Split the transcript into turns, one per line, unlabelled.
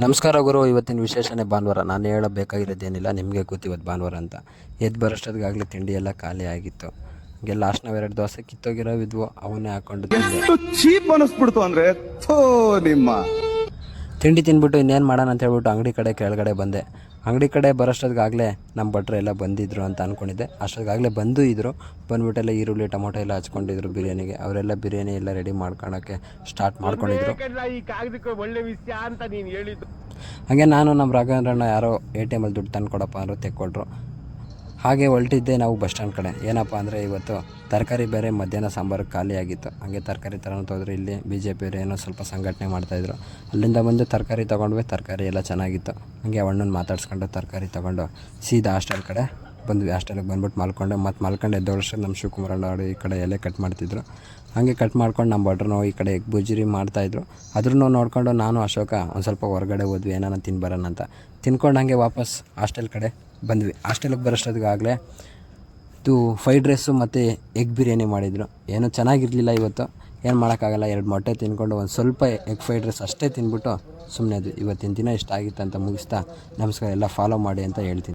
ನಮಸ್ಕಾರ ಗುರು. ಇವತ್ತಿನ ವಿಶೇಷನೇ ಭಾನುವಾರ. ನಾನು ಹೇಳಬೇಕಾಗಿರೋದೇನಿಲ್ಲ, ನಿಮಗೆ ಗೊತ್ತು ಇವತ್ತು ಭಾನುವಾರ ಅಂತ. ಎದ್ದು ಬರೋಷ್ಟೊತ್ತಿಗಾಗಲೇ ತಿಂಡಿ ಎಲ್ಲ ಖಾಲಿ ಆಗಿತ್ತು. ಹಂಗೆ ಲಾಸ್ಟ್ ನಾವು 2 ದೋಸೆ ಕಿತ್ತೋಗಿರೋವಿದ್ವು, ಅವನ್ನೇ ಹಾಕ್ಕೊಂಡು ತಿಂದೆ.
ಚೀಪ್ ಅನಿಸ್ಬಿಡ್ತು ಅಂದರೆ ನಿಮ್ಮ
ತಿಂಡಿ ತಿಂದ್ಬಿಟ್ಟು ಇನ್ನೇನು ಮಾಡೋಣ ಅಂತ ಹೇಳ್ಬಿಟ್ಟು ಅಂಗಡಿ ಕಡೆ ಕೆಳಗಡೆ ಬಂದೆ. ಅಂಗಡಿ ಕಡೆ ಬರೋಷ್ಟೊತ್ತಿಗಾಗಲೇ ನಮ್ಮ ಭಟ್ರು ಎಲ್ಲ ಬಂದಿದ್ದರು ಅಂತ ಅಂದ್ಕೊಂಡಿದ್ದೆ. ಅಷ್ಟೊತ್ತಿಗಾಗಲೇ ಬಂದು ಇದ್ದರು. ಬಂದುಬಿಟ್ಟೆಲ್ಲ ಈರುಳ್ಳಿ ಟೊಮೊಟೊ ಎಲ್ಲ ಹಚ್ಕೊಂಡಿದ್ರು ಬಿರಿಯಾನಿಗೆ. ಅವರೆಲ್ಲ ಬಿರಿಯಾನಿ ಎಲ್ಲ ರೆಡಿ ಮಾಡ್ಕೊಳಕ್ಕೆ ಸ್ಟಾರ್ಟ್ ಮಾಡ್ಕೊಂಡಿದ್ರು. ಹಾಗೆ ನಾನು ನಮ್ಮ ರಾಘವೇಂದ್ರಣ್ಣ ಯಾರೋ ATM ದುಡ್ಡು ತಂದು ಕೊಡಪ್ಪ ಅಂದರು, ತೆಕ್ಕೊಟ್ರು. ಹಾಗೆ ಹೊರಟಿದ್ದೆ ನಾವು ಬಸ್ ಸ್ಟ್ಯಾಂಡ್ ಕಡೆ. ಏನಪ್ಪ ಅಂದರೆ ಇವತ್ತು ತರಕಾರಿ ಬೇರೆ ಮಧ್ಯಾಹ್ನ ಸಾಂಬಾರು ಖಾಲಿ ಆಗಿತ್ತು. ಹಾಗೆ ತರಕಾರಿ ತಗೊಂಡು ಹೋದ್ರೆ ಇಲ್ಲಿ BJP ಏನೋ ಸ್ವಲ್ಪ ಸಂಘಟನೆ ಮಾಡ್ತಾಯಿದ್ರು. ಅಲ್ಲಿಂದ ಬಂದು ತರಕಾರಿ ತೊಗೊಂಡ್ವಿ. ತರಕಾರಿ ಎಲ್ಲ ಚೆನ್ನಾಗಿತ್ತು. ಹಾಗೆ ಅಣ್ಣನ ಮಾತಾಡ್ಸ್ಕೊಂಡು ತರಕಾರಿ ತೊಗೊಂಡು ಸೀದಾ ಹಾಸ್ಟೆಲ್ ಕಡೆ ಬಂದ್ವಿ. ಹಾಸ್ಟೆಲಿಗೆ ಬಂದ್ಬಿಟ್ಟು ಮಲ್ಕೊಂಡು ಎದ್ದೋಳಷ್ಟು ನಮ್ಮ ಶಿವಕುಮಾರಣ್ಣ ಅವರು ಈ ಕಡೆ ಎಲೆ ಕಟ್ ಮಾಡ್ತಿದ್ರು. ಹಾಗೆ ಕಟ್ ಮಾಡ್ಕೊಂಡು ನಮ್ಮ ಭಟ್ರು ಈ ಕಡೆ ಎಗ್ ಬುಜ್ರಿ ಮಾಡ್ತಾಯಿದ್ರು. ಅದ್ರೂ ನೋಡಿಕೊಂಡು ನಾನು ಅಶೋಕ ಒಂದು ಸ್ವಲ್ಪ ಹೊರಗಡೆ ಹೋದ್ವಿ, ಏನಾನ ತಿನ್ಬರೋಣ ಅಂತ. ತಿನ್ಕೊಂಡು ಹಾಗೆ ವಾಪಸ್ ಹಾಸ್ಟೆಲ್ ಕಡೆ ಬಂದ್ವಿ. ಹಾಸ್ಟೆಲಿಗೆ ಬರೋಷ್ಟೊತ್ತಿಗಾಗಲೇ ಇದು ಫ್ರೈಡ್ ರೈಸು ಮತ್ತು ಎಗ್ ಬಿರಿಯಾನಿ ಮಾಡಿದರು. ಏನೂ ಚೆನ್ನಾಗಿರಲಿಲ್ಲ ಇವತ್ತು. ಏನು ಮಾಡೋಕ್ಕಾಗಲ್ಲ. 2 ಮೊಟ್ಟೆ ತಿನ್ಕೊಂಡು ಒಂದು ಸ್ವಲ್ಪ ಎಗ್ ಫ್ರೈಡ್ ರೈಸ್ ಅಷ್ಟೇ ತಿಂದ್ಬಿಟ್ಟು ಸುಮ್ಮನೆ ಅದು ಇವತ್ತಿನ ದಿನ ಇಷ್ಟ ಆಗಿತ್ತು ಅಂತ ಮುಗಿಸ್ತಾ ನಮಸ್ಕಾರ. ಎಲ್ಲ ಫಾಲೋ ಮಾಡಿ ಅಂತ ಹೇಳ್ತೀನಿ.